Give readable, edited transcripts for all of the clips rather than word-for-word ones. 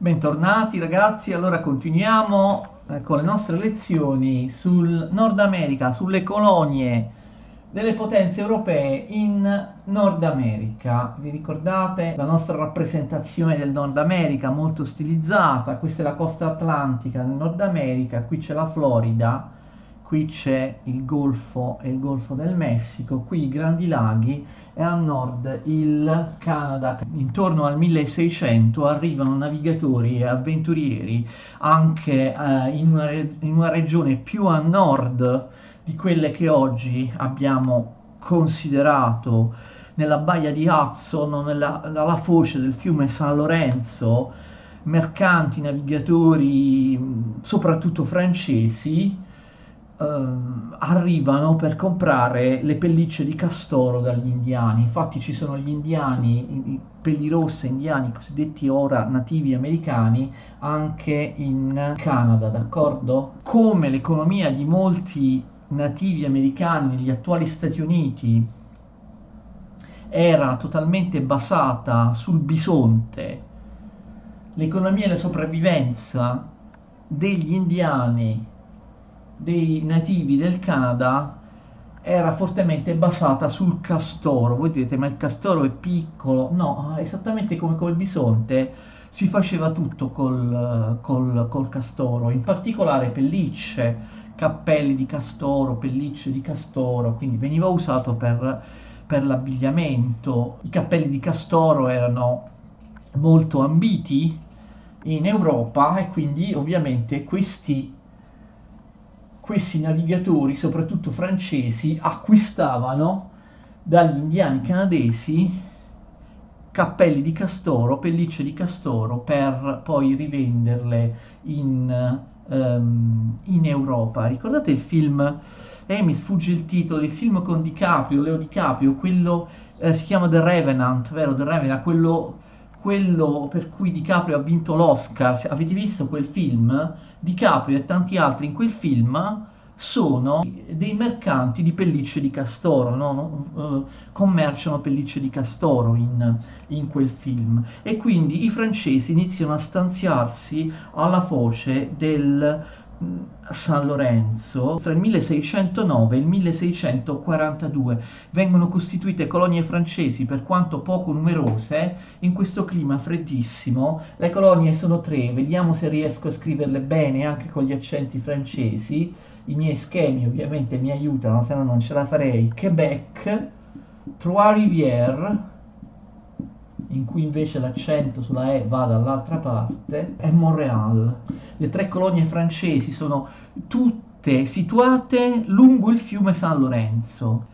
Bentornati ragazzi, allora continuiamo con le nostre lezioni sul Nord America, sulle colonie delle potenze europee in Nord America. Vi ricordate la nostra rappresentazione del Nord America molto stilizzata? Questa è la costa atlantica del Nord America, qui c'è la Florida, qui c'è il Golfo e il Golfo del Messico, qui i Grandi Laghi e a nord il Canada. Intorno al 1600 arrivano navigatori e avventurieri anche in una regione più a nord di quelle che oggi abbiamo considerato nella baia di Hudson, alla foce del fiume San Lorenzo. Mercanti, navigatori, soprattutto francesi, arrivano per comprare le pellicce di castoro dagli indiani. Infatti ci sono gli indiani, i pellirosse indiani cosiddetti ora nativi americani anche in Canada, d'accordo? Come l'economia di molti nativi americani negli attuali Stati Uniti era totalmente basata sul bisonte, l'economia e la sopravvivenza degli indiani, dei nativi del Canada, era fortemente basata sul castoro. Voi direte, ma il castoro è piccolo? No, esattamente come col bisonte si faceva tutto col castoro, in particolare pellicce, cappelli di castoro, pellicce di castoro, quindi veniva usato per l'abbigliamento. I cappelli di castoro erano molto ambiti in Europa e quindi ovviamente questi navigatori, soprattutto francesi, acquistavano dagli indiani canadesi cappelli di castoro, pellicce di castoro, per poi rivenderle in Europa. Ricordate il film, mi sfugge il titolo, il film con DiCaprio, Leo DiCaprio, quello si chiama The Revenant, vero? The Revenant, quello per cui DiCaprio ha vinto l'Oscar. Avete visto quel film? DiCaprio e tanti altri in quel film sono dei mercanti di pellicce di castoro, no? Commerciano pellicce di castoro in quel film, e quindi i francesi iniziano a stanziarsi alla foce del San Lorenzo. Tra il 1609 e il 1642 vengono costituite colonie francesi, per quanto poco numerose, in questo clima freddissimo. Le colonie sono tre, vediamo se riesco a scriverle bene anche con gli accenti francesi. I miei schemi ovviamente mi aiutano, se no non ce la farei. Québec, Trois-Rivières, in cui invece l'accento sulla E va dall'altra parte, e Montréal. Le tre colonie francesi sono tutte situate lungo il fiume San Lorenzo.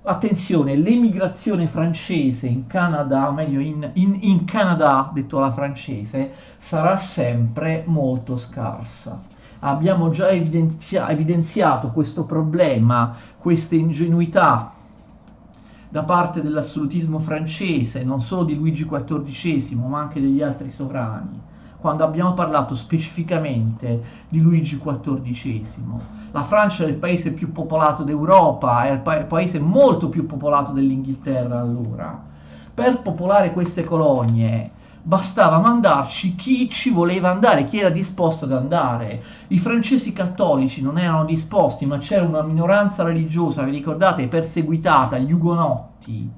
Attenzione, l'emigrazione francese in Canada, o meglio in Canada, detto alla francese, sarà sempre molto scarsa. Abbiamo già evidenziato questo problema, queste ingenuità da parte dell'assolutismo francese, non solo di Luigi XIV, ma anche degli altri sovrani, quando abbiamo parlato specificamente di Luigi XIV. La Francia è il paese più popolato d'Europa, è il paese molto più popolato dell'Inghilterra allora. Per popolare queste colonie bastava mandarci chi ci voleva andare, chi era disposto ad andare. I francesi cattolici non erano disposti, ma c'era una minoranza religiosa, vi ricordate, perseguitata, gli ugonotti.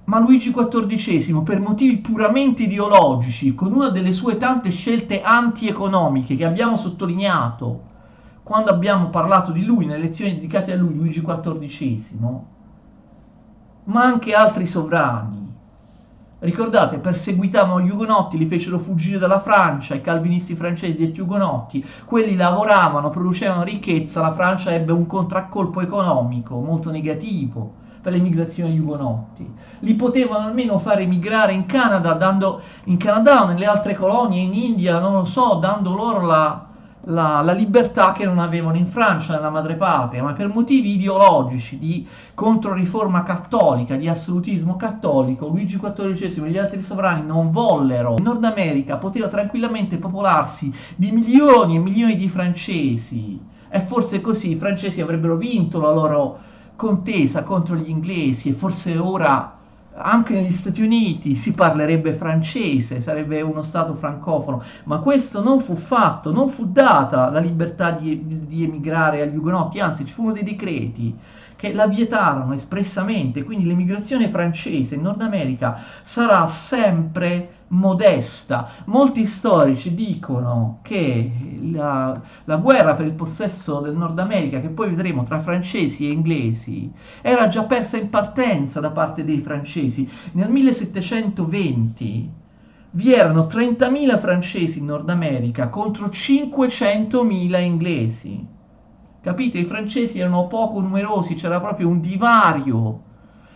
Ma Luigi XIV, per motivi puramente ideologici, con una delle sue tante scelte anti-economiche che abbiamo sottolineato quando abbiamo parlato di lui, nelle lezioni dedicate a lui, Luigi XIV, ma anche altri sovrani, ricordate, perseguitavano gli ugonotti, li fecero fuggire dalla Francia, i calvinisti francesi e gli ugonotti. Quelli lavoravano, producevano ricchezza, la Francia ebbe un contraccolpo economico molto negativo per l'emigrazione degli ugonotti. Li potevano almeno fare emigrare in Canada, in Canada o nelle altre colonie, in India, non lo so, dando loro la libertà che non avevano in Francia, nella madrepatria, ma per motivi ideologici di controriforma cattolica, di assolutismo cattolico, Luigi XIV e gli altri sovrani non vollero. Il Nord America poteva tranquillamente popolarsi di milioni e milioni di francesi, e forse così i francesi avrebbero vinto la loro contesa contro gli inglesi, e forse ora Anche negli Stati Uniti si parlerebbe francese, sarebbe uno stato francofono, ma questo non fu fatto, non fu data la libertà di emigrare agli ugonotti, anzi ci furono dei decreti che la vietarono espressamente, quindi l'emigrazione francese in Nord America sarà sempre modesta. Molti storici dicono che la guerra per il possesso del Nord America, che poi vedremo tra francesi e inglesi, era già persa in partenza da parte dei francesi. Nel 1720 vi erano 30.000 francesi in Nord America contro 500.000 inglesi. Capite? I francesi erano poco numerosi, c'era proprio un divario,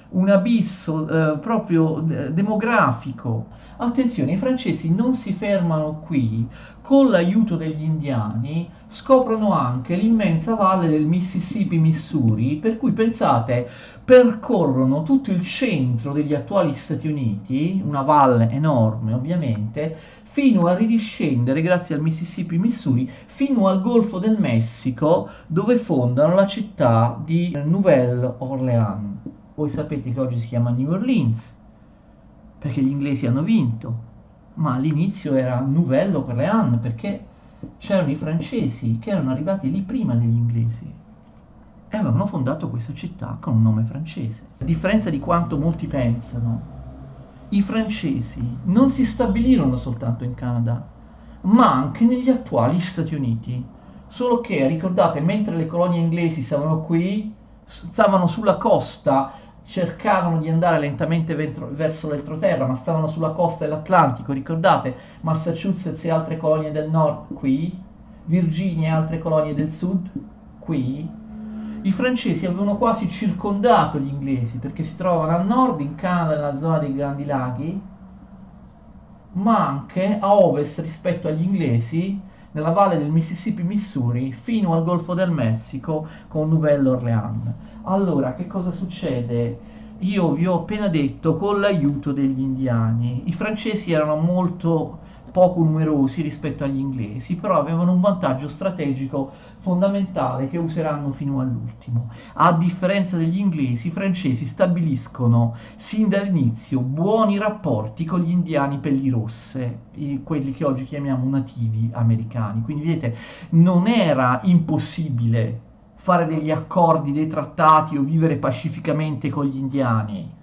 un abisso proprio demografico. Attenzione, i francesi non si fermano qui, con l'aiuto degli indiani scoprono anche l'immensa valle del Mississippi Missouri, per cui pensate, percorrono tutto il centro degli attuali Stati Uniti, una valle enorme ovviamente, fino a ridiscendere grazie al Mississippi Missouri fino al Golfo del Messico, dove fondano la città di Nouvelle Orléans. Voi sapete che oggi si chiama New Orleans perché gli inglesi hanno vinto, ma all'inizio era Nouvelle Orléans perché c'erano i francesi che erano arrivati lì prima degli inglesi e avevano fondato questa città con un nome francese. A differenza di quanto molti pensano, i francesi non si stabilirono soltanto in Canada, ma anche negli attuali Stati Uniti. Solo che, ricordate, mentre le colonie inglesi stavano qui, stavano sulla costa, cercavano di andare lentamente verso l'entroterra, ma stavano sulla costa dell'Atlantico, ricordate? Massachusetts e altre colonie del nord qui, Virginia e altre colonie del sud qui. I francesi avevano quasi circondato gli inglesi perché si trovavano a nord in Canada, nella zona dei Grandi Laghi, ma anche a ovest rispetto agli inglesi nella valle del Mississippi Missouri fino al Golfo del Messico con Nouvelle Orléans. Allora, che cosa succede? Io vi ho appena detto con l'aiuto degli indiani. I francesi erano molto poco numerosi rispetto agli inglesi, però avevano un vantaggio strategico fondamentale che useranno fino all'ultimo. A differenza degli inglesi, i francesi stabiliscono sin dall'inizio buoni rapporti con gli indiani pellirosse, quelli che oggi chiamiamo nativi americani. Quindi vedete, non era impossibile fare degli accordi, dei trattati o vivere pacificamente con gli indiani.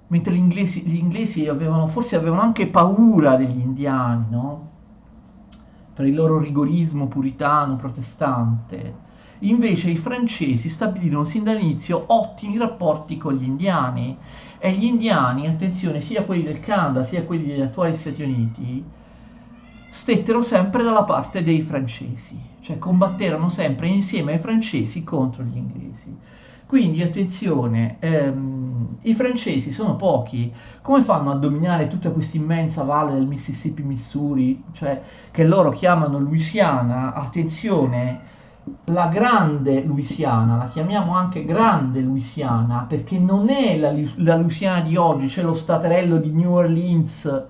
Mentre gli inglesi forse avevano anche paura degli indiani, no? Per il loro rigorismo puritano, protestante. Invece i francesi stabilirono sin dall'inizio ottimi rapporti con gli indiani e gli indiani, attenzione, sia quelli del Canada sia quelli degli attuali Stati Uniti, stettero sempre dalla parte dei francesi, cioè combatterono sempre insieme ai francesi contro gli inglesi. Quindi attenzione, i francesi sono pochi, come fanno a dominare tutta questa immensa valle del Mississippi Missouri, cioè che loro chiamano Louisiana? Attenzione, la grande Louisiana, la chiamiamo anche grande Louisiana perché non è la Louisiana di oggi, c'è lo staterello di New Orleans,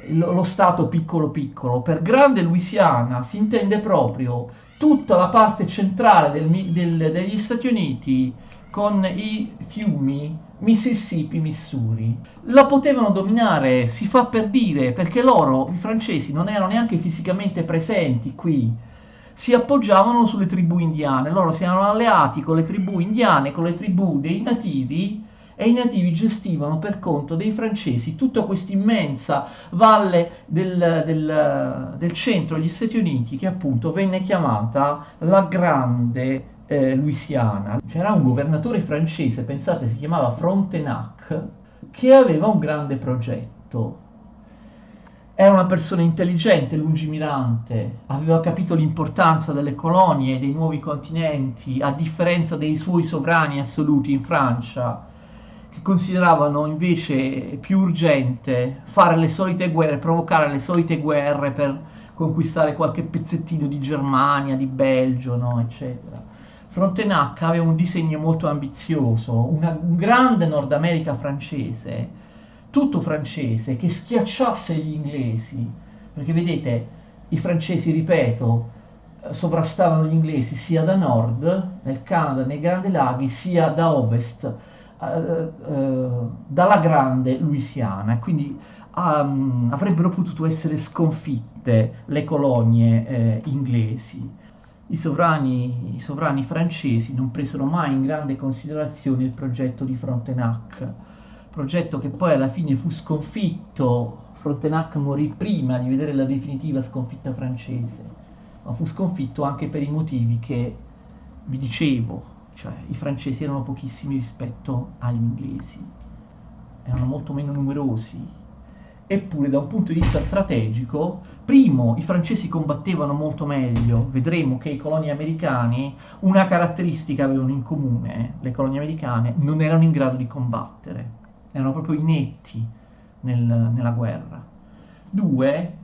lo stato piccolo piccolo. Per grande Louisiana si intende proprio tutta la parte centrale degli Stati Uniti con i fiumi Mississippi, Missouri. La potevano dominare, si fa per dire, perché loro, i francesi, non erano neanche fisicamente presenti qui, si appoggiavano sulle tribù indiane, loro si erano alleati con le tribù indiane, con le tribù dei nativi, e i nativi gestivano per conto dei francesi tutta questa immensa valle del centro degli Stati Uniti che appunto venne chiamata la Grande Louisiana. C'era un governatore francese, pensate, si chiamava Frontenac, che aveva un grande progetto. Era una persona intelligente, lungimirante, aveva capito l'importanza delle colonie e dei nuovi continenti, a differenza dei suoi sovrani assoluti in Francia, che consideravano invece più urgente fare le solite guerre, provocare le solite guerre per conquistare qualche pezzettino di Germania, di Belgio, no, eccetera. Frontenac aveva un disegno molto ambizioso, un grande Nord America francese, tutto francese, che schiacciasse gli inglesi, perché vedete, i francesi, ripeto, sovrastavano gli inglesi sia da nord, nel Canada, nei Grandi Laghi, sia da ovest, dalla grande Louisiana, quindi avrebbero potuto essere sconfitte le colonie inglesi. I sovrani francesi non presero mai in grande considerazione il progetto di Frontenac, progetto che poi alla fine fu sconfitto. Frontenac morì prima di vedere la definitiva sconfitta francese, ma fu sconfitto anche per i motivi che vi dicevo, cioè i francesi erano pochissimi rispetto agli inglesi, erano molto meno numerosi. Eppure da un punto di vista strategico, primo, i francesi combattevano molto meglio, vedremo che i coloni americani, una caratteristica avevano in comune, le colonie americane non erano in grado di combattere, erano proprio inetti nella guerra. Due,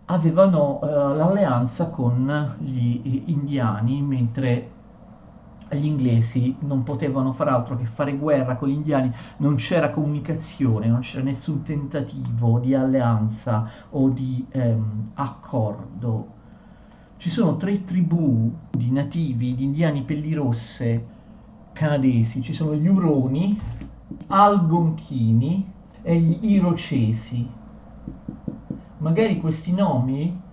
avevano l'alleanza con gli indiani, mentre gli inglesi non potevano far altro che fare guerra con gli indiani, non c'era comunicazione, non c'era nessun tentativo di alleanza o di accordo. Ci sono 3 tribù di nativi, di indiani pellirosse canadesi, ci sono gli Uroni, gli Algonchini e gli Irocesi. Magari questi nomi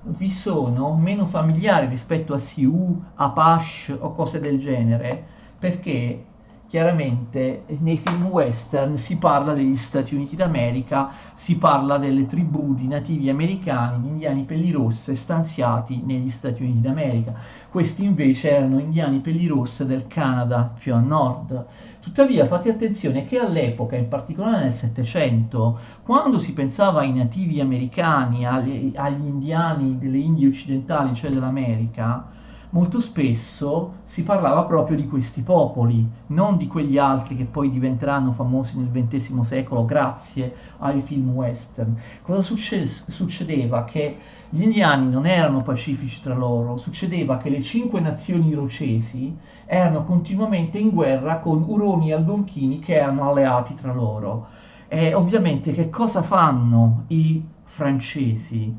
vi sono meno familiari rispetto a Sioux, Apache o cose del genere, perché chiaramente nei film western si parla degli Stati Uniti d'America, si parla delle tribù di nativi americani, di indiani pellirosse stanziati negli Stati Uniti d'America. Questi invece erano indiani pellirosse del Canada più a nord. Tuttavia fate attenzione che all'epoca, in particolare nel Settecento, quando si pensava ai nativi americani, agli indiani delle Indie occidentali, cioè dell'America, molto spesso si parlava proprio di questi popoli, non di quegli altri che poi diventeranno famosi nel XX secolo grazie ai film western. Cosa succedeva? Che gli indiani non erano pacifici tra loro, succedeva che le 5 nazioni irocesi erano continuamente in guerra con Uroni e Algonchini che erano alleati tra loro. E ovviamente che cosa fanno i francesi?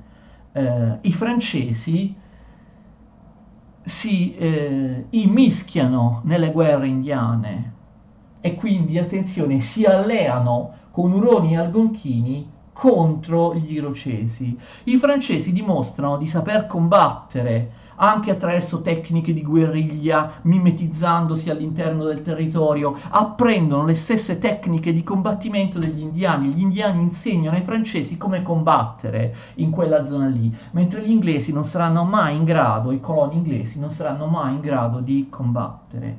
I francesi si immischiano nelle guerre indiane e quindi, attenzione, si alleano con Uroni e Algonchini contro gli irocesi. I francesi dimostrano di saper combattere anche attraverso tecniche di guerriglia, mimetizzandosi all'interno del territorio, apprendono le stesse tecniche di combattimento degli indiani. Gli indiani insegnano ai francesi come combattere in quella zona lì, mentre gli inglesi non saranno mai in grado, i coloni inglesi non saranno mai in grado di combattere.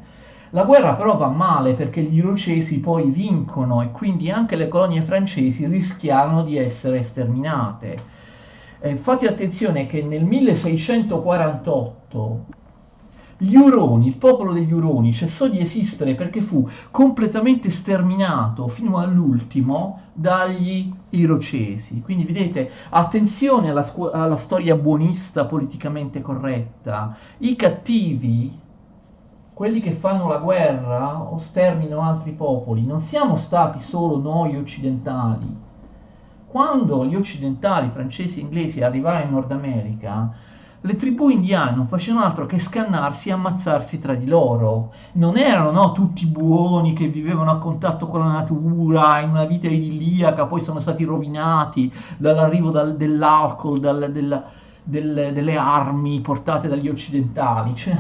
La guerra però va male perché gli irocesi poi vincono e quindi anche le colonie francesi rischiarono di essere sterminate. Fate attenzione che nel 1648 gli Uroni, il popolo degli Uroni cessò di esistere perché fu completamente sterminato fino all'ultimo dagli irocesi. Quindi vedete, attenzione alla storia buonista politicamente corretta. I cattivi, quelli che fanno la guerra o sterminano altri popoli, non siamo stati solo noi occidentali. Quando gli occidentali, francesi e inglesi, arrivarono in Nord America, le tribù indiane non facevano altro che scannarsi e ammazzarsi tra di loro. Non erano, no, tutti buoni che vivevano a contatto con la natura, in una vita idilliaca, poi sono stati rovinati dall'arrivo dell'alcol, delle armi portate dagli occidentali. Cioè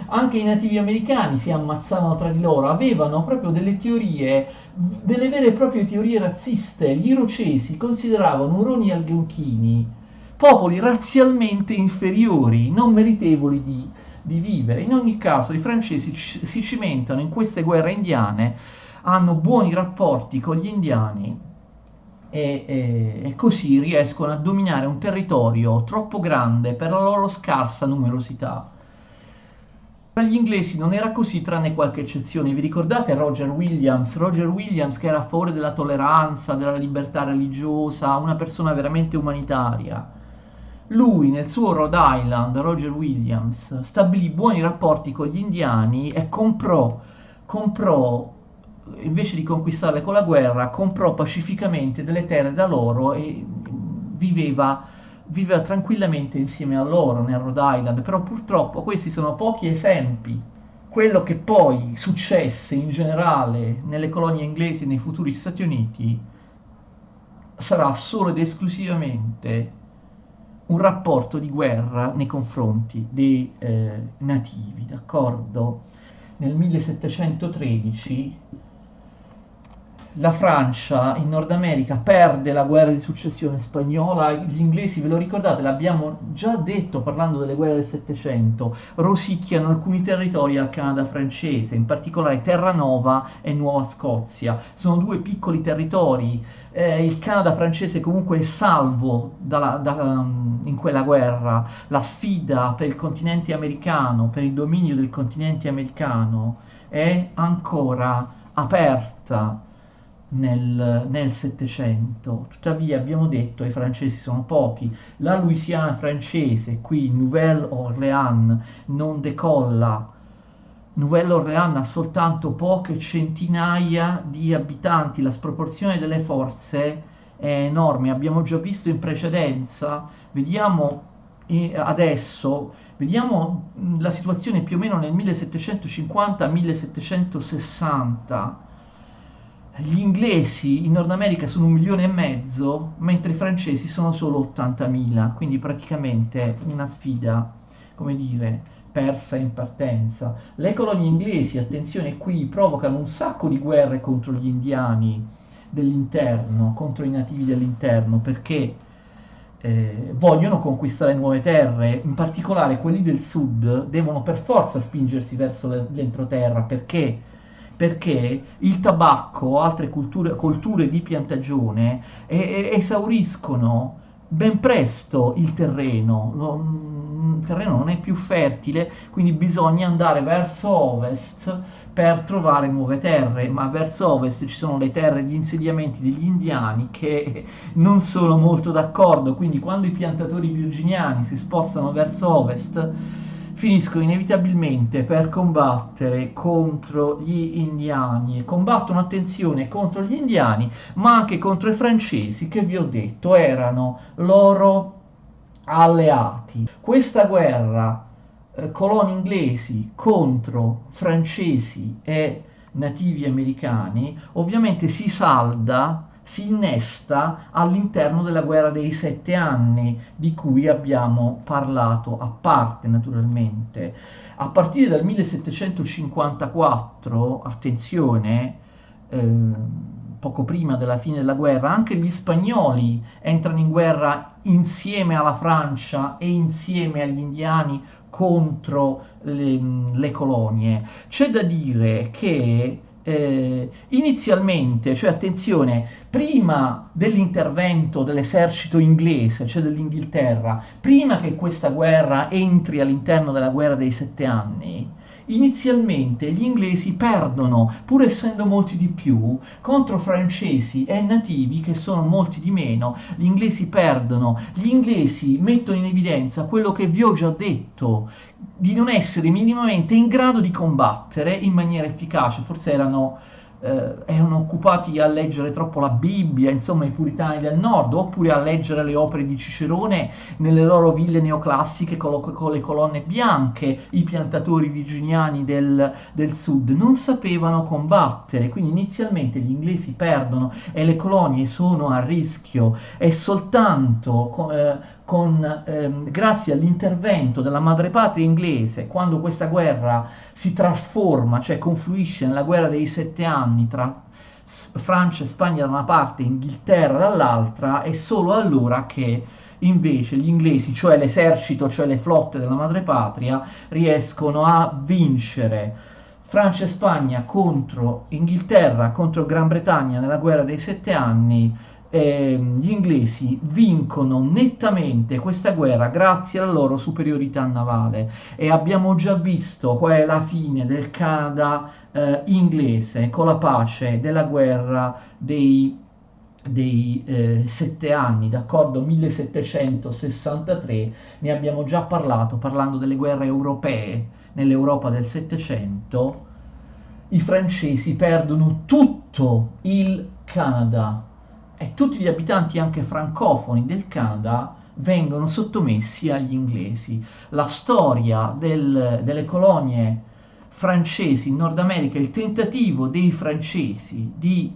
anche i nativi americani si ammazzavano tra di loro, avevano proprio delle teorie, delle vere e proprie teorie razziste. Gli irocesi consideravano Uroni e Algonchini popoli razzialmente inferiori, non meritevoli di vivere. In ogni caso i francesi si cimentano in queste guerre indiane, hanno buoni rapporti con gli indiani e così riescono a dominare un territorio troppo grande per la loro scarsa numerosità. Per gli inglesi non era così, tranne qualche eccezione. Vi ricordate Roger Williams? Roger Williams, che era a favore della tolleranza, della libertà religiosa, una persona veramente umanitaria. Lui nel suo Rhode Island, Roger Williams, stabilì buoni rapporti con gli indiani e comprò, invece di conquistarle con la guerra, comprò pacificamente delle terre da loro e viveva tranquillamente insieme a loro nel Rhode Island. Però purtroppo questi sono pochi esempi quello che poi successe in generale nelle colonie inglesi e nei futuri Stati Uniti sarà solo ed esclusivamente un rapporto di guerra nei confronti dei nativi, d'accordo? Nel 1713 la Francia in Nord America perde la guerra di successione spagnola, gli inglesi, ve lo ricordate, l'abbiamo già detto parlando delle guerre del Settecento, rosicchiano alcuni territori al Canada francese, in particolare Terranova e Nuova Scozia. Sono due piccoli territori, il Canada francese comunque è salvo in quella guerra, la sfida per il continente americano, per il dominio del continente americano è ancora aperta nel Settecento. Tuttavia abbiamo detto i francesi sono pochi, la Louisiana francese, qui Nouvelle-Orléans non decolla, Nouvelle-Orléans ha soltanto poche centinaia di abitanti, la sproporzione delle forze è enorme, abbiamo già visto in precedenza, vediamo adesso, vediamo la situazione più o meno nel 1750-1760. Gli inglesi in Nord America sono 1,5 milioni, mentre i francesi sono solo 80.000, quindi praticamente una sfida, come dire, persa in partenza. Le colonie inglesi, attenzione qui, provocano un sacco di guerre contro gli indiani dell'interno, contro i nativi dell'interno, perché vogliono conquistare nuove terre, in particolare quelli del sud devono per forza spingersi verso l'entroterra, perché il tabacco o altre colture di piantagione esauriscono ben presto il terreno, il terreno non è più fertile, quindi bisogna andare verso ovest per trovare nuove terre, ma verso ovest ci sono le terre, gli insediamenti degli indiani che non sono molto d'accordo, quindi quando i piantatori virginiani si spostano verso ovest finiscono inevitabilmente per combattere contro gli indiani e combattono, attenzione, contro gli indiani ma anche contro i francesi che vi ho detto erano loro alleati. Questa guerra coloni inglesi contro francesi e nativi americani ovviamente si innesta all'interno della guerra dei 7 anni di cui abbiamo parlato a parte naturalmente. A partire dal 1754, attenzione, poco prima della fine della guerra, anche gli spagnoli entrano in guerra insieme alla Francia e insieme agli indiani contro le colonie. C'è da dire che inizialmente, cioè attenzione, prima dell'intervento dell'esercito inglese, cioè dell'Inghilterra, prima che questa guerra entri all'interno della guerra dei 7 anni, inizialmente gli inglesi perdono, pur essendo molti di più, contro francesi e nativi che sono molti di meno. Gli inglesi perdono, gli inglesi mettono in evidenza quello che vi ho già detto, di non essere minimamente in grado di combattere in maniera efficace. Forse erano occupati a leggere troppo la Bibbia, insomma i puritani del nord, oppure a leggere le opere di Cicerone nelle loro ville neoclassiche con le colonne bianche. I piantatori virginiani del sud non sapevano combattere, quindi inizialmente gli inglesi perdono e le colonie sono a rischio. È soltanto grazie all'intervento della madrepatria inglese, quando questa guerra si trasforma, cioè confluisce nella guerra dei 7 anni tra Francia e Spagna da una parte e Inghilterra dall'altra, è solo allora che invece gli inglesi, cioè l'esercito, cioè le flotte della madrepatria, riescono a vincere. Francia e Spagna contro Inghilterra, contro Gran Bretagna nella guerra dei 7 anni, gli inglesi vincono nettamente questa guerra grazie alla loro superiorità navale e abbiamo già visto qual è la fine del Canada inglese con la pace della guerra dei 7 anni, d'accordo? 1763, ne abbiamo già parlato, parlando delle guerre europee nell'Europa del Settecento. I francesi perdono tutto il Canada e tutti gli abitanti anche francofoni del Canada vengono sottomessi agli inglesi. La storia delle colonie francesi in Nord America, il tentativo dei francesi di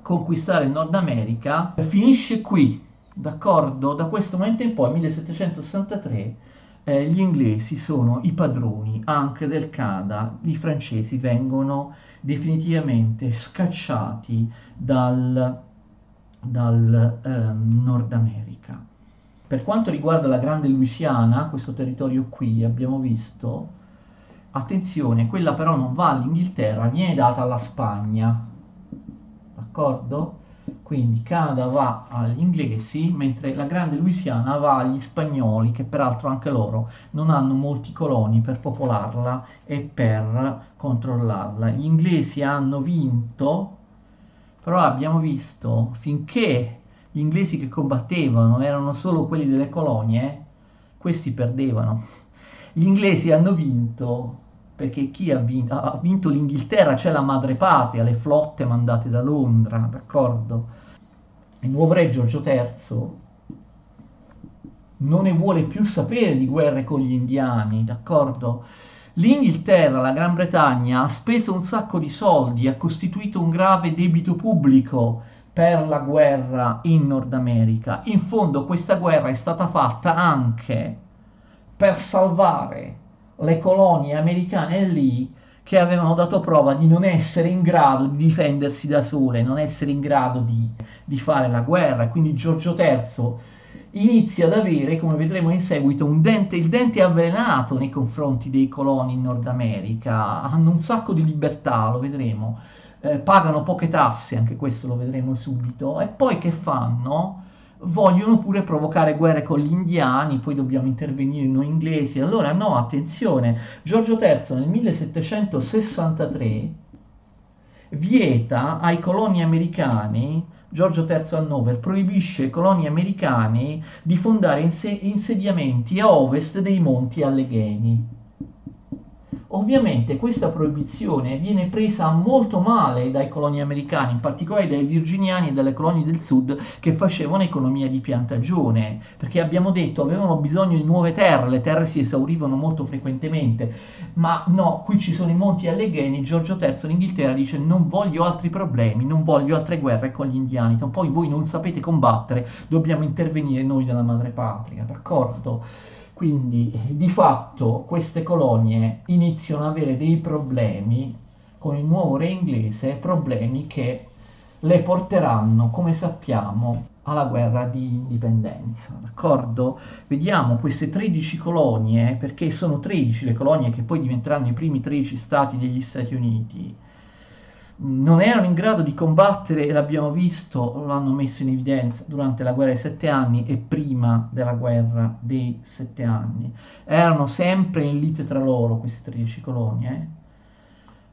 conquistare il Nord America finisce qui, d'accordo? Da questo momento in poi, 1763, gli inglesi sono i padroni anche del Canada, i francesi vengono definitivamente scacciati dal Nord America. Per quanto riguarda la Grande Louisiana, questo territorio qui, abbiamo visto, attenzione, quella però non va all'Inghilterra, viene data alla Spagna, d'accordo? Quindi Canada va agli inglesi, mentre la Grande Louisiana va agli spagnoli, che peraltro anche loro non hanno molti coloni per popolarla e per controllarla. Gli inglesi hanno vinto, però abbiamo visto, finché gli inglesi che combattevano erano solo quelli delle colonie, questi perdevano. Gli inglesi hanno vinto perché chi ha vinto? Ha vinto l'Inghilterra, c'è la madrepatria, le flotte mandate da Londra, d'accordo? Il nuovo re Giorgio III non ne vuole più sapere di guerre con gli indiani, d'accordo? L'Inghilterra, la Gran Bretagna, ha speso un sacco di soldi, ha costituito un grave debito pubblico per la guerra in Nord America. In fondo questa guerra è stata fatta anche per salvare le colonie americane lì che avevano dato prova di non essere in grado di difendersi da sole, non essere in grado di fare la guerra. Quindi Giorgio III inizia ad avere, come vedremo in seguito, il dente avvelenato nei confronti dei coloni in Nord America. Hanno un sacco di libertà, lo vedremo, pagano poche tasse, anche questo lo vedremo subito, e poi che fanno? Vogliono pure provocare guerre con gli indiani, poi dobbiamo intervenire noi inglesi. Allora no, attenzione, Giorgio III nel 1763 vieta ai coloni americani, Giorgio III Hannover proibisce ai coloni americani di fondare insediamenti a ovest dei monti Allegheni. Ovviamente questa proibizione viene presa molto male dai coloni americani, in particolare dai virginiani e dalle colonie del sud che facevano economia di piantagione, perché abbiamo detto avevano bisogno di nuove terre, le terre si esaurivano molto frequentemente, ma no, qui ci sono i monti Allegheni, Giorgio III in Inghilterra dice non voglio altri problemi, non voglio altre guerre con gli indiani, poi voi non sapete combattere, dobbiamo intervenire noi della madrepatria, d'accordo? Quindi di fatto queste colonie iniziano ad avere dei problemi con il nuovo re inglese, problemi che le porteranno, come sappiamo, alla guerra di indipendenza, d'accordo? Vediamo queste 13 colonie, perché sono 13 le colonie che poi diventeranno i primi 13 stati degli Stati Uniti. Non erano in grado di combattere, l'abbiamo visto, l'hanno messo in evidenza durante la guerra dei 7 anni e prima della guerra dei 7 anni. Erano sempre in lite tra loro queste 13 colonie,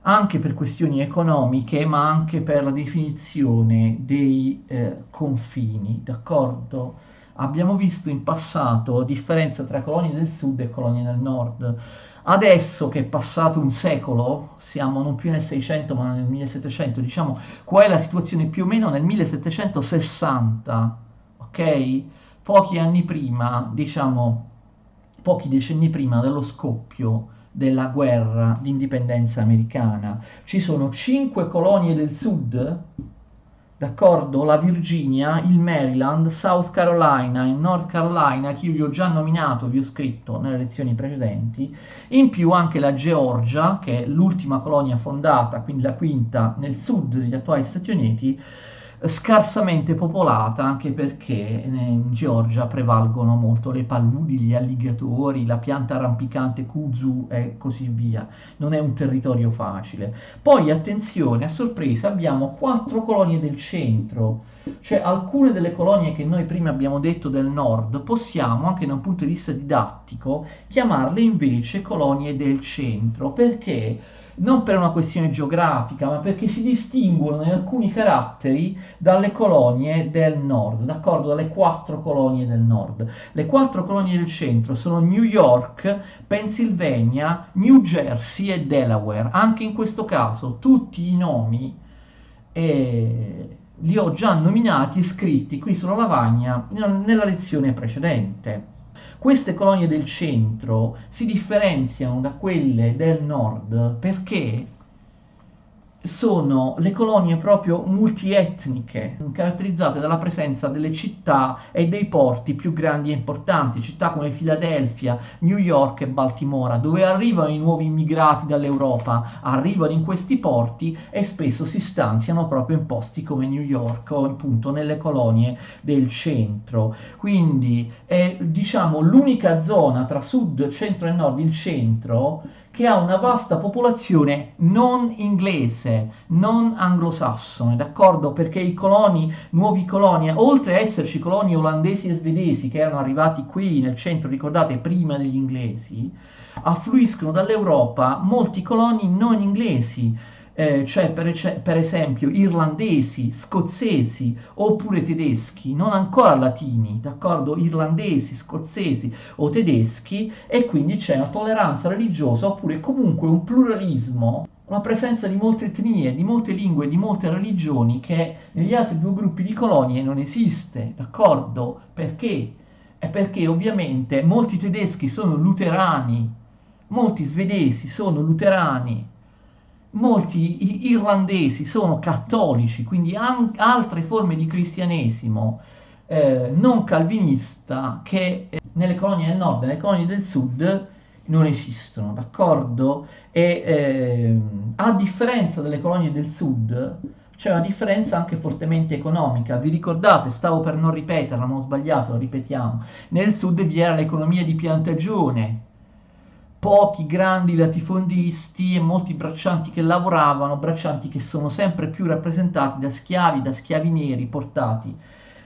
anche per questioni economiche, ma anche per la definizione dei confini, d'accordo? Abbiamo visto in passato differenza tra colonie del sud e colonie del nord. Adesso che è passato un secolo, siamo non più nel 600 ma nel 1700, diciamo, qual è la situazione più o meno nel 1760, ok? Pochi anni prima, diciamo, pochi decenni prima dello scoppio della guerra di indipendenza americana. Ci sono 5 colonie del sud, d'accordo? La Virginia, il Maryland, South Carolina e North Carolina, che io vi ho già nominato, vi ho scritto nelle lezioni precedenti, in più anche la Georgia, che è l'ultima colonia fondata, quindi la quinta nel sud degli attuali Stati Uniti, scarsamente popolata, anche perché in Georgia prevalgono molto le paludi, gli alligatori, la pianta arrampicante kudzu e così via. Non è un territorio facile. Poi attenzione, a sorpresa abbiamo 4 colonie del centro, cioè alcune delle colonie che noi prima abbiamo detto del nord possiamo, anche da un punto di vista didattico, chiamarle invece colonie del centro. Perché? Non per una questione geografica, ma perché si distinguono in alcuni caratteri dalle colonie del nord, d'accordo? Dalle 4 colonie del nord. Le 4 colonie del centro sono New York, Pennsylvania, New Jersey e Delaware. Anche in questo caso tutti i nomi li ho già nominati e scritti qui sulla lavagna nella lezione precedente. Queste colonie del centro si differenziano da quelle del nord perché sono le colonie proprio multietniche, caratterizzate dalla presenza delle città e dei porti più grandi e importanti, città come Filadelfia, New York e Baltimora, dove arrivano i nuovi immigrati dall'Europa, arrivano in questi porti e spesso si stanziano proprio in posti come New York o appunto nelle colonie del centro. Quindi è, diciamo, l'unica zona tra sud, centro e nord, il centro, che ha una vasta popolazione non inglese, non anglosassone, d'accordo? Perché i coloni, nuovi coloni, oltre a esserci coloni olandesi e svedesi che erano arrivati qui nel centro, ricordate, prima degli inglesi, affluiscono dall'Europa molti coloni non inglesi, cioè per esempio irlandesi, scozzesi oppure tedeschi, non ancora latini, d'accordo? Irlandesi, scozzesi o tedeschi, e quindi c'è una tolleranza religiosa oppure comunque un pluralismo, una presenza di molte etnie, di molte lingue, di molte religioni che negli altri due gruppi di colonie non esiste, d'accordo? Perché? È perché ovviamente molti tedeschi sono luterani, molti svedesi sono luterani, molti irlandesi sono cattolici, quindi altre forme di cristianesimo non calvinista che nelle colonie del nord e nelle colonie del sud non esistono, d'accordo? E a differenza delle colonie del sud c'è una differenza anche fortemente economica. Vi ricordate, stavo per non ripeterla, ma ho sbagliato, lo ripetiamo. Nel sud vi era l'economia di piantagione, pochi grandi latifondisti e molti braccianti che lavoravano, braccianti che sono sempre più rappresentati da schiavi neri portati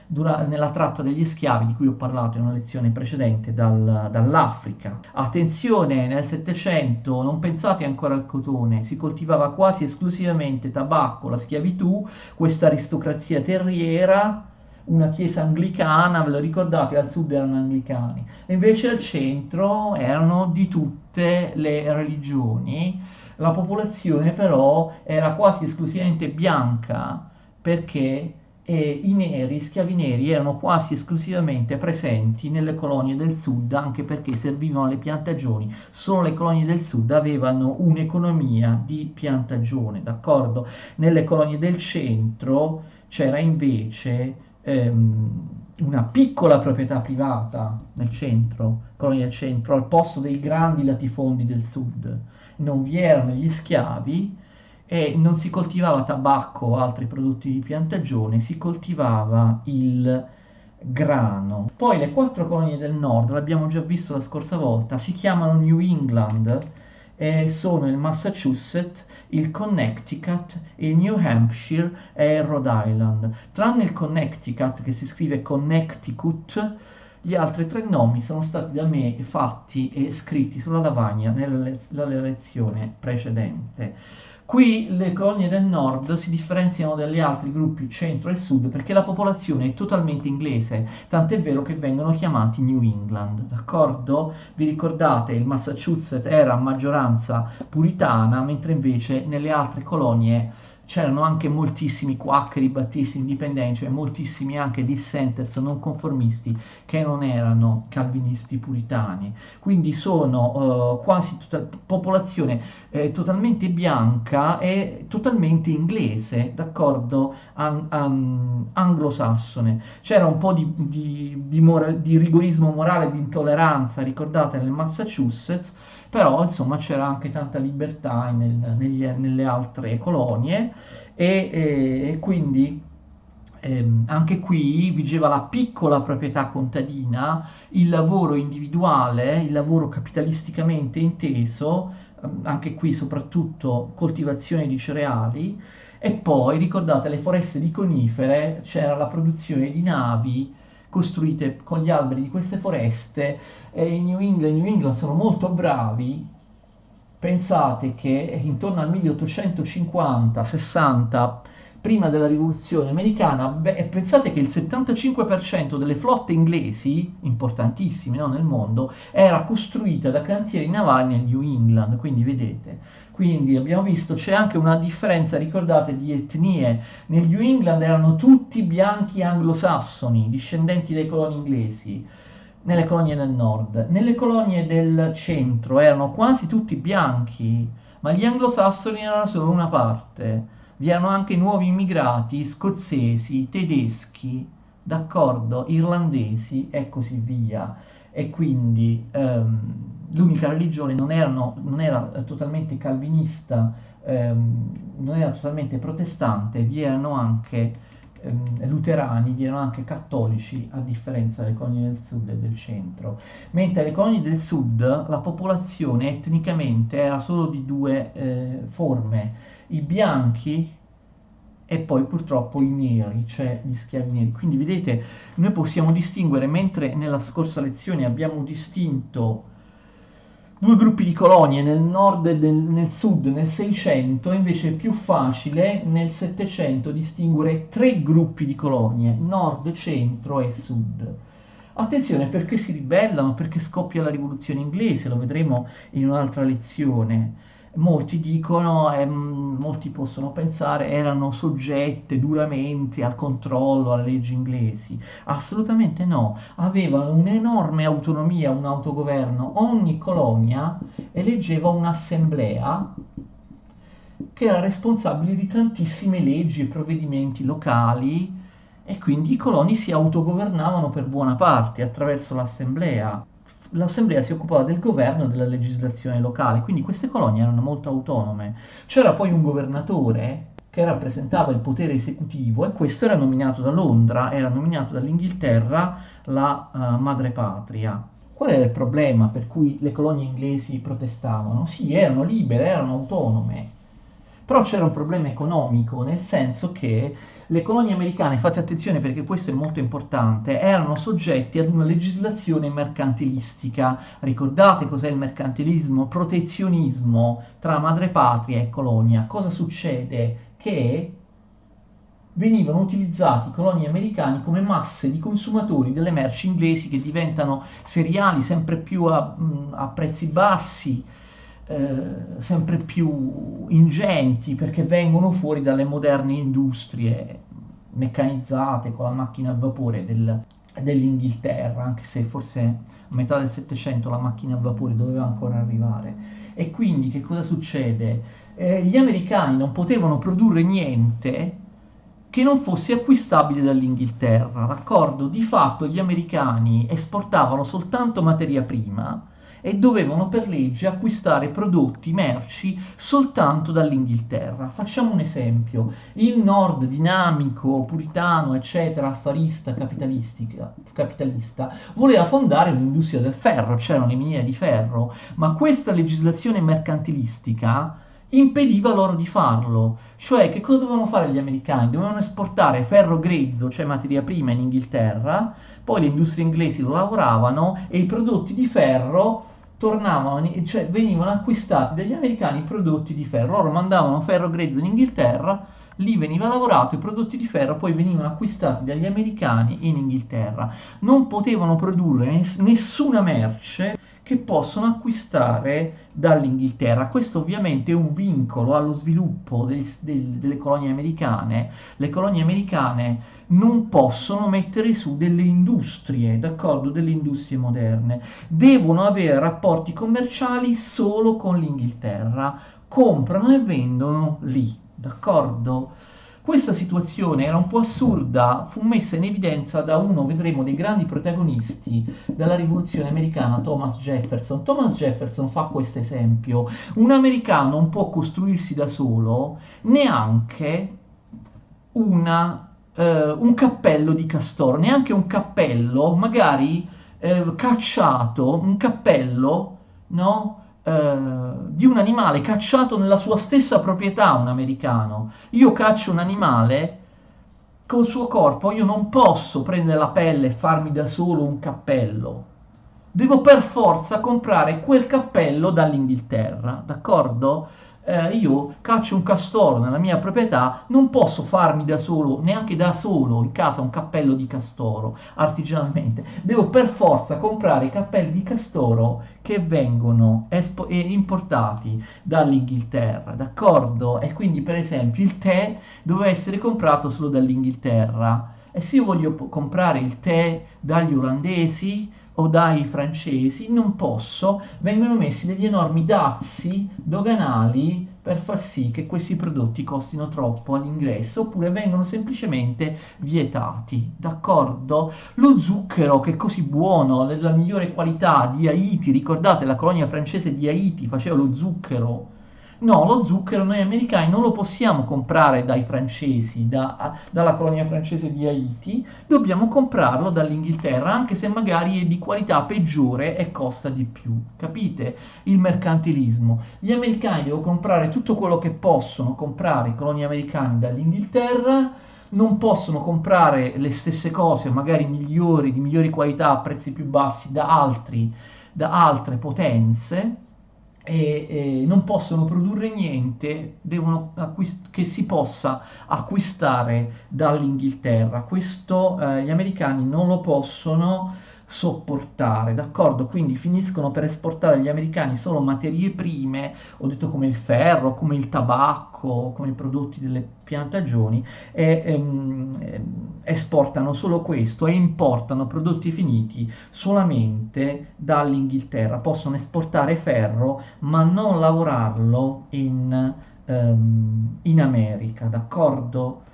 nella tratta degli schiavi di cui ho parlato in una lezione precedente dall'Africa. Attenzione, nel Settecento non pensate ancora al cotone, si coltivava quasi esclusivamente tabacco, la schiavitù, questa aristocrazia terriera, una chiesa anglicana, ve lo ricordate, al sud erano anglicani, e invece al centro erano di tutte le religioni. La popolazione però era quasi esclusivamente bianca perché i neri, schiavi neri, erano quasi esclusivamente presenti nelle colonie del sud, anche perché servivano alle piantagioni. Solo le colonie del sud avevano un'economia di piantagione, d'accordo? Nelle colonie del centro c'era invece una piccola proprietà privata nel centro, colonia del centro, al posto dei grandi latifondi del sud. Non vi erano gli schiavi e non si coltivava tabacco o altri prodotti di piantagione, si coltivava il grano. Poi le quattro colonie del nord, l'abbiamo già visto la scorsa volta, si chiamano New England e sono il Massachusetts, il Connecticut, il New Hampshire e il Rhode Island. Tranne il Connecticut, che si scrive Connecticut, gli altri tre nomi sono stati da me fatti e scritti sulla lavagna nella lezione precedente. Qui le colonie del nord si differenziano dagli altri gruppi centro e sud perché la popolazione è totalmente inglese, tant'è vero che vengono chiamati New England, d'accordo? Vi ricordate, il Massachusetts era a maggioranza puritana, mentre invece nelle altre colonie c'erano anche moltissimi quaccheri, battisti, indipendenti, cioè moltissimi anche dissenters non conformisti che non erano calvinisti puritani. Quindi sono quasi popolazione totalmente bianca e totalmente inglese, d'accordo? Anglosassone. C'era un po' di rigorismo morale, di intolleranza, ricordate, nel Massachusetts, però insomma c'era anche tanta libertà nelle altre colonie e quindi anche qui vigeva la piccola proprietà contadina, il lavoro individuale, il lavoro capitalisticamente inteso, anche qui soprattutto coltivazione di cereali, e poi ricordate le foreste di conifere, c'era la produzione di navi costruite con gli alberi di queste foreste e in New England sono molto bravi. Pensate che intorno al 1850-60, prima della rivoluzione americana, pensate che il 75% delle flotte inglesi, importantissime, no, nel mondo, era costruita da cantieri navali nel New England, quindi vedete. Quindi abbiamo visto c'è anche una differenza, ricordate, di etnie. Nel New England erano tutti bianchi anglosassoni, discendenti dei coloni inglesi. nelle colonie del nord. Nelle colonie del centro erano quasi tutti bianchi, ma gli anglosassoni erano solo una parte. Vi erano anche nuovi immigrati scozzesi, tedeschi, d'accordo, irlandesi e così via. E quindi l'unica religione non era totalmente calvinista, non era totalmente protestante, vi erano anche luterani, vi erano anche cattolici, a differenza delle colonie del sud e del centro. Mentre alle colonie del sud la popolazione etnicamente era solo di due forme, i bianchi e poi purtroppo i neri, cioè gli schiavi neri. Quindi vedete, noi possiamo distinguere, mentre nella scorsa lezione abbiamo distinto due gruppi di colonie nel nord e nel sud nel 600, invece è più facile nel 700 distinguere tre gruppi di colonie, nord, centro e sud. Attenzione, perché si ribellano, perché scoppia la rivoluzione inglese, lo vedremo in un'altra lezione. Molti dicono, molti possono pensare, erano soggette duramente al controllo, alle leggi inglesi. Assolutamente no, avevano un'enorme autonomia, un autogoverno. Ogni colonia eleggeva un'assemblea che era responsabile di tantissime leggi e provvedimenti locali e quindi i coloni si autogovernavano per buona parte attraverso l'assemblea. L'assemblea si occupava del governo e della legislazione locale, quindi queste colonie erano molto autonome. C'era poi un governatore che rappresentava il potere esecutivo e questo era nominato da Londra, era nominato dall'Inghilterra la madrepatria. Qual era il problema per cui le colonie inglesi protestavano? Sì, erano libere, erano autonome, però c'era un problema economico, nel senso che le colonie americane, fate attenzione perché questo è molto importante, erano soggetti ad una legislazione mercantilistica. Ricordate cos'è il mercantilismo? Protezionismo tra madrepatria e colonia. Cosa succede? Che venivano utilizzati i coloni americani come masse di consumatori delle merci inglesi che diventano seriali sempre più a prezzi bassi, sempre più ingenti perché vengono fuori dalle moderne industrie meccanizzate con la macchina a vapore dell'Inghilterra, anche se forse a metà del Settecento la macchina a vapore doveva ancora arrivare. E quindi che cosa succede? Gli americani non potevano produrre niente che non fosse acquistabile dall'Inghilterra, d'accordo? Di fatto gli americani esportavano soltanto materia prima e dovevano per legge acquistare prodotti, merci soltanto dall'Inghilterra. Facciamo un esempio: il nord dinamico, puritano, eccetera, affarista, capitalista, voleva fondare un'industria del ferro, c'erano le miniere di ferro, ma questa legislazione mercantilistica impediva loro di farlo. Cioè, che cosa dovevano fare gli americani? Dovevano esportare ferro grezzo, cioè materia prima, in Inghilterra, poi le industrie inglesi lo lavoravano e i prodotti di ferro tornavano, cioè venivano acquistati dagli americani i prodotti di ferro. Loro mandavano ferro grezzo in Inghilterra, lì veniva lavorato, i prodotti di ferro poi venivano acquistati dagli americani in Inghilterra. Non potevano produrre nessuna merce che possono acquistare dall'Inghilterra. Questo ovviamente è un vincolo allo sviluppo delle colonie americane. Le colonie americane non possono mettere su delle industrie, d'accordo? Delle industrie moderne. Devono avere rapporti commerciali solo con l'Inghilterra. Comprano e vendono lì, d'accordo? Questa situazione era un po' assurda, fu messa in evidenza da uno, vedremo, dei grandi protagonisti della rivoluzione americana, Thomas Jefferson. Thomas Jefferson fa questo esempio: un americano non può costruirsi da solo neanche un cappello di castoro, neanche un cappello, magari cacciato, un cappello, no? Di un animale cacciato nella sua stessa proprietà, un americano. Io caccio un animale col suo corpo, io non posso prendere la pelle e farmi da solo un cappello. Devo per forza comprare quel cappello dall'Inghilterra, d'accordo? Io caccio un castoro nella mia proprietà, non posso farmi da solo, neanche da solo in casa, un cappello di castoro artigianalmente. Devo per forza comprare i cappelli di castoro che vengono importati dall'Inghilterra, d'accordo? E quindi, per esempio, il tè doveva essere comprato solo dall'Inghilterra. E se io voglio comprare il tè dagli olandesi o dai francesi, non posso, vengono messi degli enormi dazi doganali per far sì che questi prodotti costino troppo all'ingresso, oppure vengono semplicemente vietati, d'accordo? Lo zucchero, che è così buono, della migliore qualità, di Haiti, ricordate la colonia francese di Haiti faceva lo zucchero? No, lo zucchero noi americani non lo possiamo comprare dai francesi, dalla colonia francese di Haiti, dobbiamo comprarlo dall'Inghilterra, anche se magari è di qualità peggiore e costa di più. Capite? Il mercantilismo. Gli americani devono comprare tutto quello che possono comprare i coloni americani dall'Inghilterra, non possono comprare le stesse cose, magari migliori, di migliori qualità a prezzi più bassi da altre potenze e non possono produrre niente che si possa acquistare dall'Inghilterra. Questo gli americani non lo possono sopportare, d'accordo? Quindi finiscono per esportare agli americani solo materie prime, ho detto come il ferro, come il tabacco, come i prodotti delle piantagioni, e esportano solo questo e importano prodotti finiti solamente dall'Inghilterra. Possono esportare ferro, ma non lavorarlo in America, d'accordo?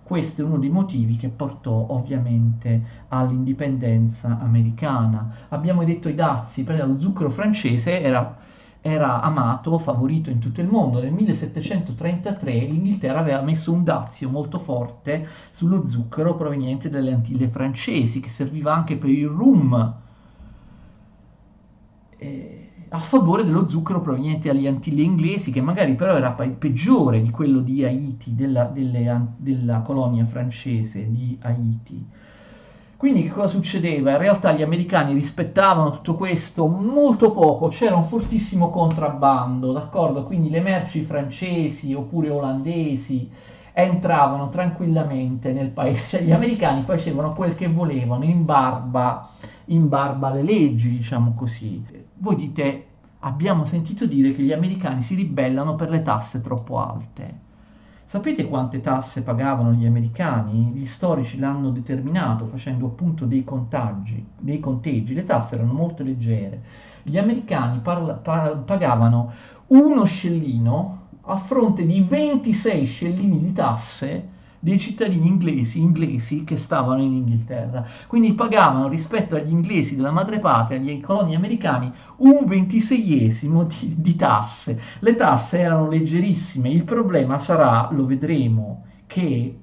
Questo è uno dei motivi che portò ovviamente all'indipendenza americana. Abbiamo detto i dazi, per lo zucchero francese era amato, favorito in tutto il mondo. Nel 1733 l'Inghilterra aveva messo un dazio molto forte sullo zucchero proveniente dalle Antille francesi, che serviva anche per il rum, a favore dello zucchero proveniente dalle Antille inglesi, che magari però era peggiore di quello di Haiti, della colonia francese di Haiti. Quindi che cosa succedeva? In realtà gli americani rispettavano tutto questo molto poco, c'era un fortissimo contrabbando, d'accordo? Quindi le merci francesi oppure olandesi entravano tranquillamente nel paese, cioè gli americani facevano quel che volevano in barba alle leggi, diciamo così. Voi dite, abbiamo sentito dire che gli americani si ribellano per le tasse troppo alte. Sapete quante tasse pagavano gli americani? Gli storici l'hanno determinato facendo appunto dei conteggi. Le tasse erano molto leggere. Gli americani pagavano uno scellino a fronte di 26 scellini di tasse dei cittadini inglesi che stavano in Inghilterra. Quindi pagavano rispetto agli inglesi della madrepatria, agli coloni americani, un 26esimo di tasse. Le tasse erano leggerissime. Il problema sarà, lo vedremo, che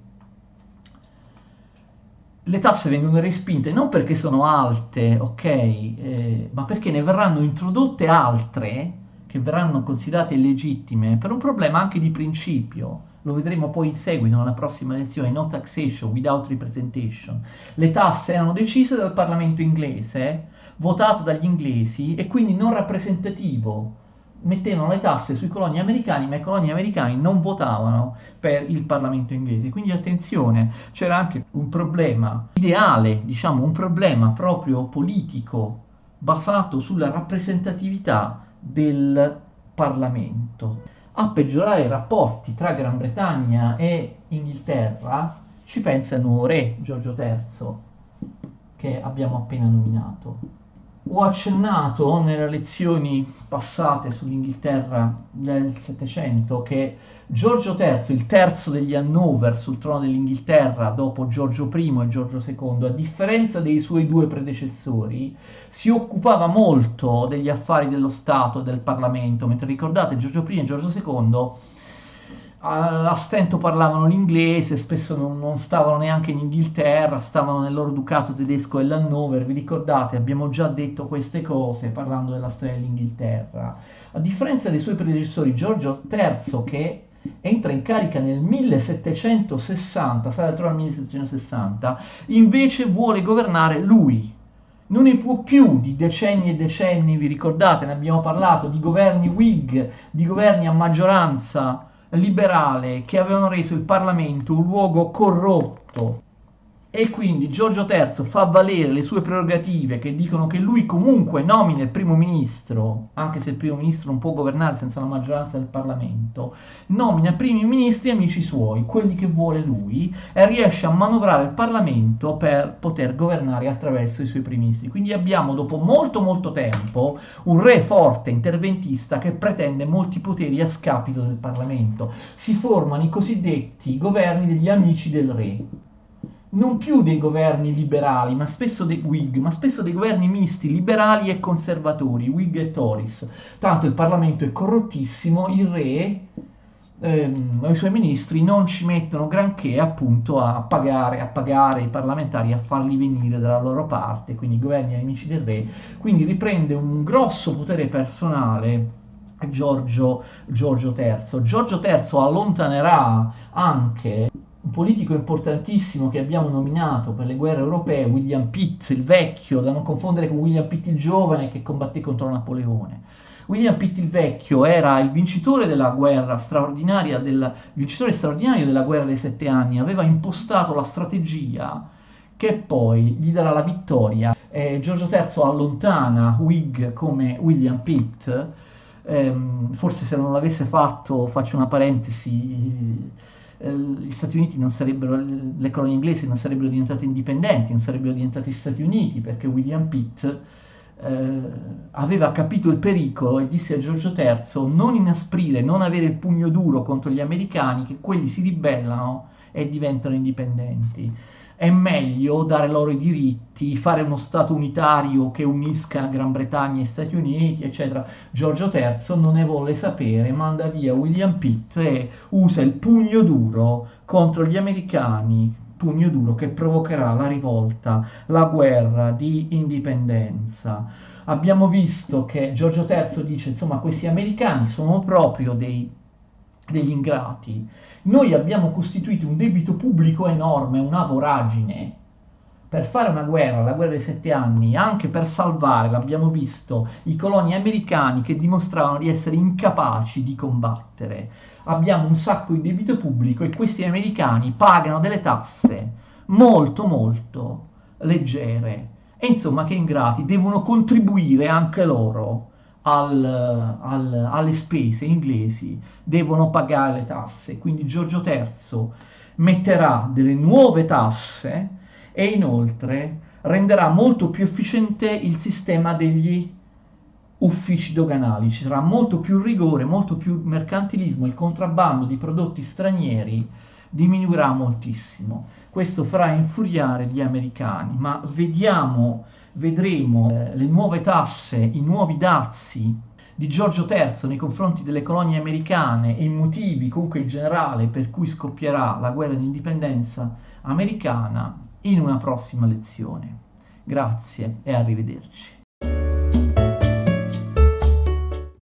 le tasse vengono respinte non perché sono alte, ok, ma perché ne verranno introdotte altre che verranno considerate illegittime per un problema anche di principio. Lo vedremo poi in seguito nella prossima lezione, no taxation without representation. Le tasse erano decise dal Parlamento inglese, votato dagli inglesi e quindi non rappresentativo. Mettevano le tasse sui coloni americani, ma i coloni americani non votavano per il Parlamento inglese. Quindi attenzione, c'era anche un problema ideale, diciamo un problema proprio politico, basato sulla rappresentatività del Parlamento. A peggiorare i rapporti tra Gran Bretagna e Inghilterra ci pensa il nuovo re Giorgio III, che abbiamo appena nominato. Ho accennato nelle lezioni passate sull'Inghilterra del Settecento che Giorgio III, il terzo degli Hannover sul trono dell'Inghilterra dopo Giorgio I e Giorgio II, a differenza dei suoi due predecessori, si occupava molto degli affari dello Stato e del Parlamento, mentre ricordate Giorgio I e Giorgio II a stento parlavano l'inglese, spesso non stavano neanche in Inghilterra, stavano nel loro ducato tedesco dell'Hannover, vi ricordate? Abbiamo già detto queste cose parlando della storia dell'Inghilterra. A differenza dei suoi predecessori, Giorgio III, che entra in carica nel 1760, sale al trono nel 1760, invece vuole governare lui. Non ne può più di decenni e decenni, vi ricordate? Ne abbiamo parlato, di governi Whig, di governi a maggioranza liberale che avevano reso il Parlamento un luogo corrotto E quindi Giorgio III fa valere le sue prerogative che dicono che lui comunque nomina il primo ministro, anche se il primo ministro non può governare senza la maggioranza del Parlamento, nomina primi ministri amici suoi, quelli che vuole lui, e riesce a manovrare il Parlamento per poter governare attraverso i suoi primi ministri. Quindi abbiamo, dopo molto molto tempo, un re forte, interventista, che pretende molti poteri a scapito del Parlamento. Si formano i cosiddetti governi degli amici del re, non più dei governi liberali, ma spesso dei Whig, ma spesso dei governi misti, liberali e conservatori, Whig e Tories. Tanto il Parlamento è corrottissimo, il re e i suoi ministri non ci mettono granché appunto a pagare i parlamentari, a farli venire dalla loro parte, quindi i governi amici del re, quindi riprende un grosso potere personale Giorgio III. Giorgio III allontanerà anche un politico importantissimo che abbiamo nominato per le guerre europee, William Pitt il vecchio, da non confondere con William Pitt il giovane che combatté contro Napoleone. William Pitt il vecchio era il vincitore della guerra straordinaria, vincitore straordinario della guerra dei 7 anni, aveva impostato la strategia che poi gli darà la vittoria. Giorgio III allontana Whig come William Pitt. Forse se non l'avesse fatto, faccio una parentesi, gli Stati Uniti non sarebbero, le colonie inglesi non sarebbero diventate indipendenti, non sarebbero diventati Stati Uniti, perché William Pitt aveva capito il pericolo e disse a Giorgio III non inasprire, non avere il pugno duro contro gli americani, che quelli si ribellano e diventano indipendenti. È meglio dare loro i diritti, fare uno Stato unitario che unisca Gran Bretagna e Stati Uniti, eccetera. Giorgio III non ne volle sapere, manda via William Pitt e usa il pugno duro contro gli americani, pugno duro che provocherà la rivolta, la guerra di indipendenza. Abbiamo visto che Giorgio III dice, insomma, questi americani sono proprio degli ingrati. Noi abbiamo costituito un debito pubblico enorme, una voragine. Per fare una guerra, la guerra dei 7 anni, anche per salvare, l'abbiamo visto, i coloni americani che dimostravano di essere incapaci di combattere. Abbiamo un sacco di debito pubblico e questi americani pagano delle tasse molto molto leggere. E insomma, che ingrati, devono contribuire anche loro alle spese inglesi, devono pagare le tasse. Quindi Giorgio III metterà delle nuove tasse e inoltre renderà molto più efficiente il sistema degli uffici doganali. Ci sarà molto più rigore, molto più mercantilismo, il contrabbando di prodotti stranieri diminuirà moltissimo. Questo farà infuriare gli americani, ma vedremo le nuove tasse, i nuovi dazi di Giorgio III nei confronti delle colonie americane e i motivi comunque in generale per cui scoppierà la guerra di indipendenza americana in una prossima lezione. Grazie e arrivederci.